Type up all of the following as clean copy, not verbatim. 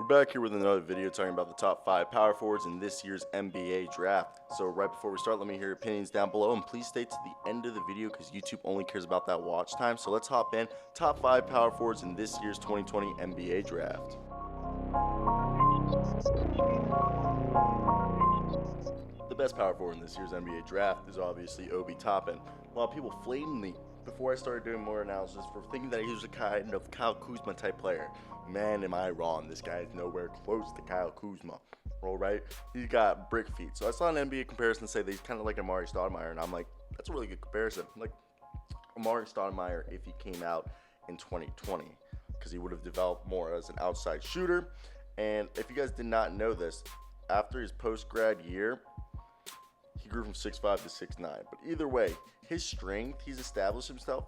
back here with another video talking about the top 5 power forwards in this year's NBA draft. So right before we start, let me hear your opinions down below, and please stay to the end of the video because YouTube only cares about that watch time. So let's hop in. Top 5 power forwards in this year's 2020 NBA draft. The best power forward in this year's NBA draft is obviously Obi Toppin. A lot of people flamed me before I started doing more analysis for thinking that he was a kind of Kyle Kuzma type player. Man, am I wrong. This guy is nowhere close to Kyle Kuzma. All right, he's got brick feet. So I saw an NBA comparison say that he's kind of like Amari Stoudemire, and I'm like, that's a really good comparison. Like Amari Stoudemire if he came out in 2020, because he would have developed more as an outside shooter. And if you guys did not know this, after his post-grad year, he grew from 6'5 to 6'9. But either way, his strength, he's established himself,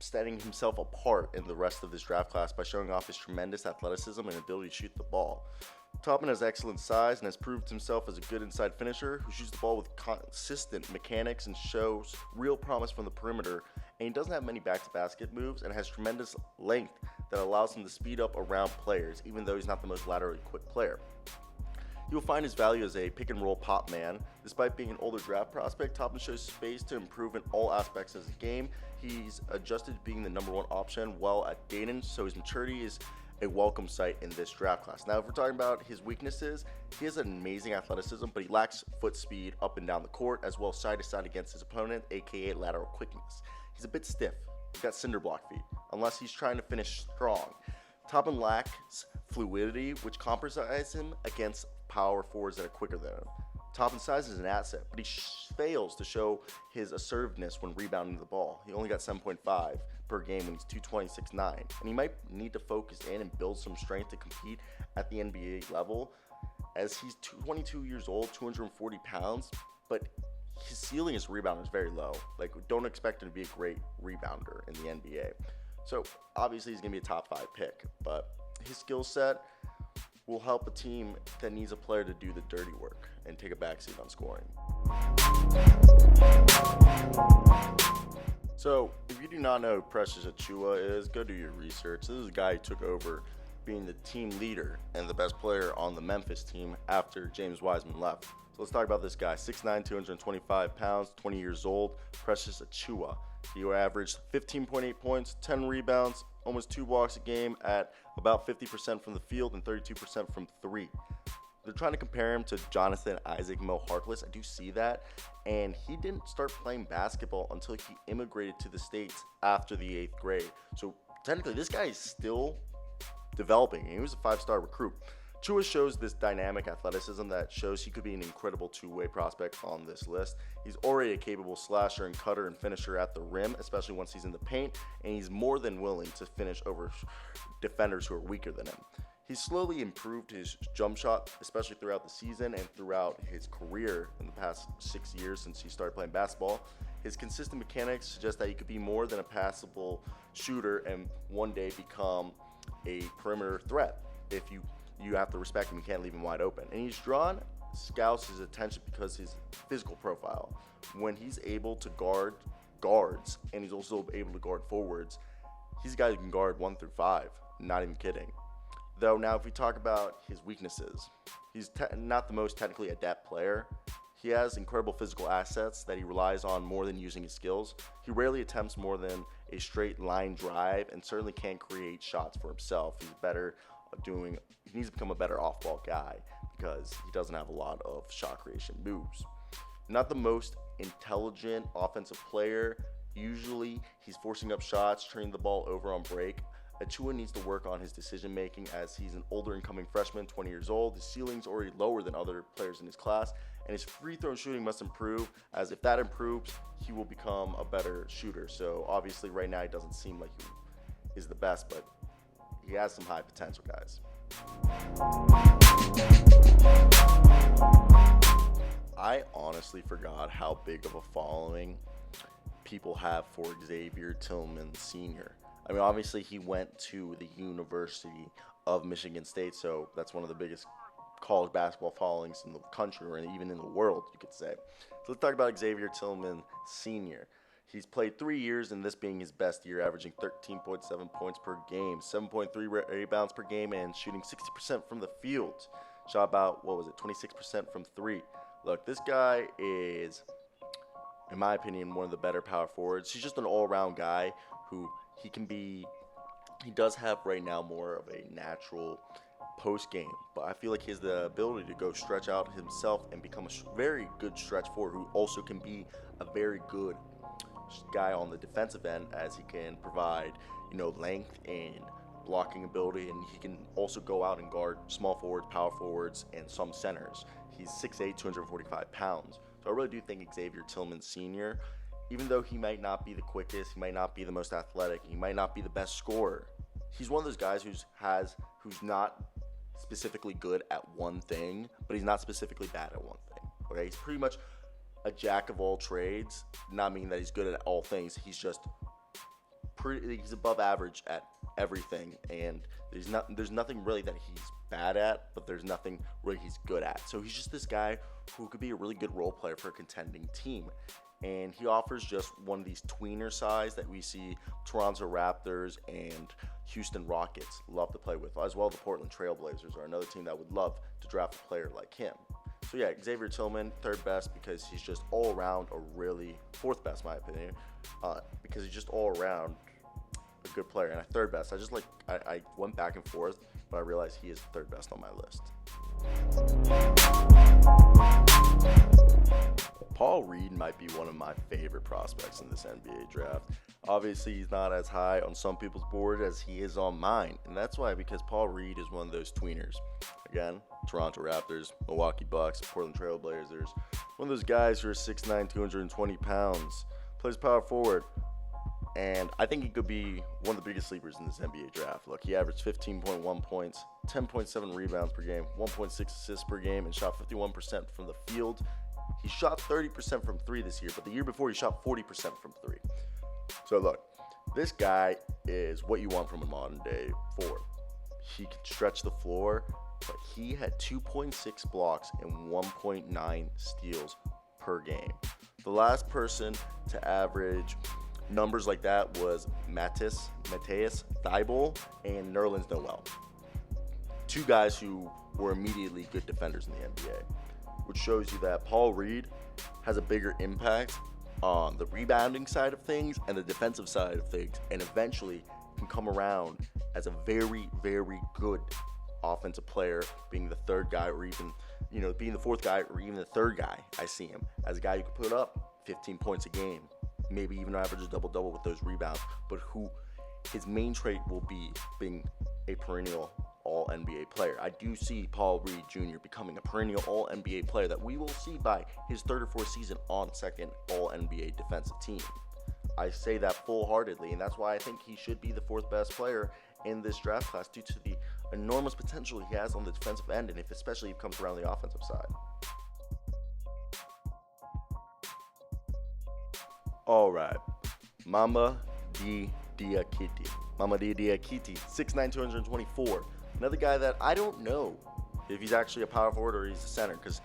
setting himself apart in the rest of this draft class by showing off his tremendous athleticism and ability to shoot the ball. Toppin has excellent size and has proved himself as a good inside finisher who shoots the ball with consistent mechanics and shows real promise from the perimeter. And he doesn't have many back-to-basket moves and has tremendous length that allows him to speed up around players, even though he's not the most laterally quick player. He will find his value as a pick-and-roll pop man. Despite being an older draft prospect, Toppin shows space to improve in all aspects of his game. He's adjusted to being the #1 option well at Dayton, so his maturity is a welcome sight in this draft class. Now, if we're talking about his weaknesses, he has an amazing athleticism, but he lacks foot speed up and down the court, as well as side-to-side against his opponent, aka lateral quickness. He's a bit stiff. He's got cinder block feet, unless he's trying to finish strong. Toppin lacks fluidity, which compromises him against power forwards that are quicker than him. Toppin's size is an asset, but he fails to show his assertiveness when rebounding the ball. He only got 7.5 per game when he's 220, 6'9", and he might need to focus in and build some strength to compete at the NBA level, as he's 22 years old, 240 pounds, but his ceiling as a rebounder is very low. Like, don't expect him to be a great rebounder in the NBA. So obviously he's going to be a top 5 pick, but his skill set will help a team that needs a player to do the dirty work and take a backseat on scoring. So if you do not know who Precious Achiuwa is, go do your research. This is a guy who took over being the team leader and the best player on the Memphis team after James Wiseman left. So let's talk about this guy. 6'9", 225 pounds, 20 years old, Precious Achiuwa. He averaged 15.8 points, 10 rebounds, almost 2 blocks a game at about 50% from the field and 32% from 3. They're trying to compare him to Jonathan Isaac Mo Harkless. I do see that. And he didn't start playing basketball until he immigrated to the States after the 8th grade. So technically, this guy is still developing. He was a 5-star recruit. Achiuwa shows this dynamic athleticism that shows he could be an incredible two-way prospect on this list. He's already a capable slasher and cutter and finisher at the rim, especially once he's in the paint, and he's more than willing to finish over defenders who are weaker than him. He's slowly improved his jump shot, especially throughout the season and throughout his career in the past 6 years since he started playing basketball. His consistent mechanics suggest that he could be more than a passable shooter and one day become a perimeter threat. If you have to respect him, you can't leave him wide open. And he's drawn scouts' attention because his physical profile. When he's able to guard guards and he's also able to guard forwards, he's a guy who can guard 1 through 5. Not even kidding. Though now if we talk about his weaknesses, he's not the most technically adept player. He has incredible physical assets that he relies on more than using his skills. He rarely attempts more than a straight line drive and certainly can't create shots for himself. He needs to become a better off-ball guy because he doesn't have a lot of shot creation moves. Not the most intelligent offensive player. Usually he's forcing up shots, turning the ball over on break. Achiuwa needs to work on his decision making as he's an older incoming freshman, 20 years old. His ceiling's already lower than other players in his class, and his free throw shooting must improve, as if that improves, he will become a better shooter. So obviously right now he doesn't seem like he is the best, but he has some high potential, guys. I honestly forgot how big of a following people have for Xavier Tillman Sr. I mean, obviously he went to the University of Michigan State, so that's one of the biggest college basketball followings in the country, or even in the world, you could say. So let's talk about Xavier Tillman Sr. He's played 3 years, and this being his best year, averaging 13.7 points per game, 7.3 rebounds per game, and shooting 60% from the field. Shot about, 26% from three. Look, this guy is, in my opinion, one of the better power forwards. He's just an all-around guy who he does have right now more of a natural post game, but I feel like he has the ability to go stretch out himself and become a very good stretch forward who also can be a very good guy on the defensive end, as he can provide, length and blocking ability, and he can also go out and guard small forwards, power forwards, and some centers. He's 6'8", 245 pounds. So I really do think Xavier Tillman Sr., even though he might not be the quickest, he might not be the most athletic, he might not be the best scorer, he's one of those guys who's not specifically good at one thing, but he's not specifically bad at one thing. Okay, he's pretty much a jack of all trades, not meaning that he's good at all things. He's just he's above average at everything, and there's nothing really that he's bad at, but there's nothing really he's good at. So he's just this guy who could be a really good role player for a contending team. And he offers just one of these tweener size that we see Toronto Raptors and Houston Rockets love to play with, as well. The Portland Trail Blazers are another team that would love to draft a player like him. So yeah, Xavier Tillman, third best, because he's just all around fourth best, in my opinion, because he's just all around a good player. And at third best, I went back and forth, but I realized he is third best on my list. Paul Reed might be one of my favorite prospects in this NBA draft. Obviously, he's not as high on some people's board as he is on mine, and that's why, because Paul Reed is one of those tweeners. Again, Toronto Raptors, Milwaukee Bucks, Portland Trail Blazers. One of those guys who are 6'9", 220 pounds, plays power forward, and I think he could be one of the biggest sleepers in this NBA draft. Look, he averaged 15.1 points, 10.7 rebounds per game, 1.6 assists per game, and shot 51% from the field. He shot 30% from three this year, but the year before he shot 40% from three. So look, this guy is what you want from a modern day forward. He can stretch the floor, but he had 2.6 blocks and 1.9 steals per game. The last person to average numbers like that was Matisse Thybulle and Nerlens Noel. Two guys who were immediately good defenders in the NBA, which shows you that Paul Reed has a bigger impact on the rebounding side of things and the defensive side of things, and eventually can come around as a very, very good offensive player, being the third guy, or even, being the fourth guy, or even the third guy. I see him as a guy who can put up 15 points a game, maybe even average a double-double with those rebounds, but who his main trait will be being a perennial All-NBA player. I do see Paul Reed Jr. becoming a perennial All-NBA player that we will see by his third or fourth season on second All-NBA defensive team. I say that full-heartedly, and that's why I think he should be the fourth best player in this draft class, due to the enormous potential he has on the defensive end, and especially if it comes around the offensive side. All right, Mamadi Diakite. Mamadi Diakite, 6'9", 224. Another guy that I don't know if he's actually a power forward or he's a center, because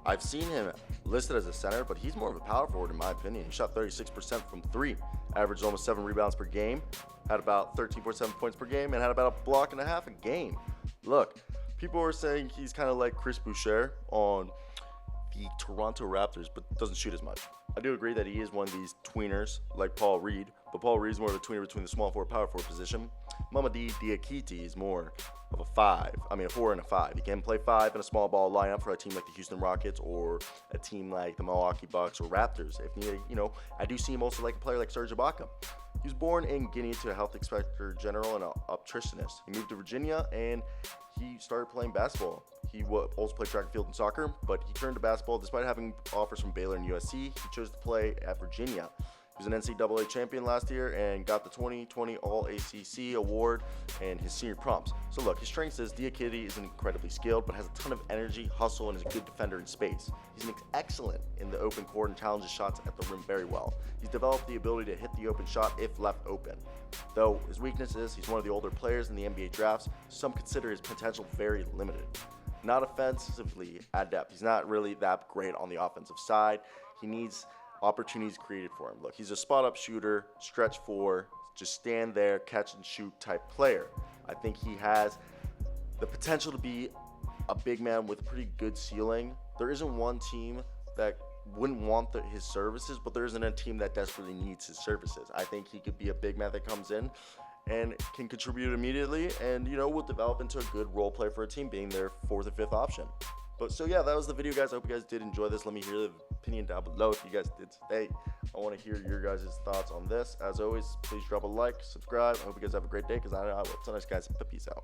I've seen him listed as a center, but he's more of a power forward in my opinion. He shot 36% from three, averaged almost 7 rebounds per game, had about 13.7 points per game, and had about a block and a half a game. Look, people are saying he's kind of like Chris Boucher on the Toronto Raptors, but doesn't shoot as much. I do agree that he is one of these tweeners like Paul Reed, but Paul Reed is more of a tweener between the small forward, power forward position. Mamadi Diakite is more of a 4 and a 5. He can play 5 in a small ball lineup for a team like the Houston Rockets or a team like the Milwaukee Bucks or Raptors. If needed, I do see him also like a player like Serge Ibaka. He was born in Guinea to a health inspector general and an obstetricianist. He moved to Virginia and he started playing basketball. He also played track and field and soccer, but he turned to basketball despite having offers from Baylor and USC. He chose to play at Virginia. He was an NCAA champion last year and got the 2020 All-ACC award in his senior prompts. So look, his strength is Diakite is incredibly skilled, but has a ton of energy, hustle, and is a good defender in space. He's excellent in the open court and challenges shots at the rim very well. He's developed the ability to hit the open shot if left open. Though his weakness is he's one of the older players in the NBA drafts, some consider his potential very limited. Not offensively adept. He's not really that great on the offensive side. He needs opportunities created for him. Look, he's a spot-up shooter, stretch four, just stand there, catch and shoot type player. I think he has the potential to be a big man with a pretty good ceiling. There isn't one team that wouldn't want his services, but there isn't a team that desperately needs his services. I think he could be a big man that comes in and can contribute immediately and, will develop into a good role player for a team, being their fourth or fifth option. But so yeah, that was the video, guys. I hope you guys did enjoy this. Let me hear the opinion down below if you guys did today. I want to hear your guys' thoughts on this. As always, please drop a like, subscribe. I hope you guys have a great day, because I know I will. So nice, guys. Peace out.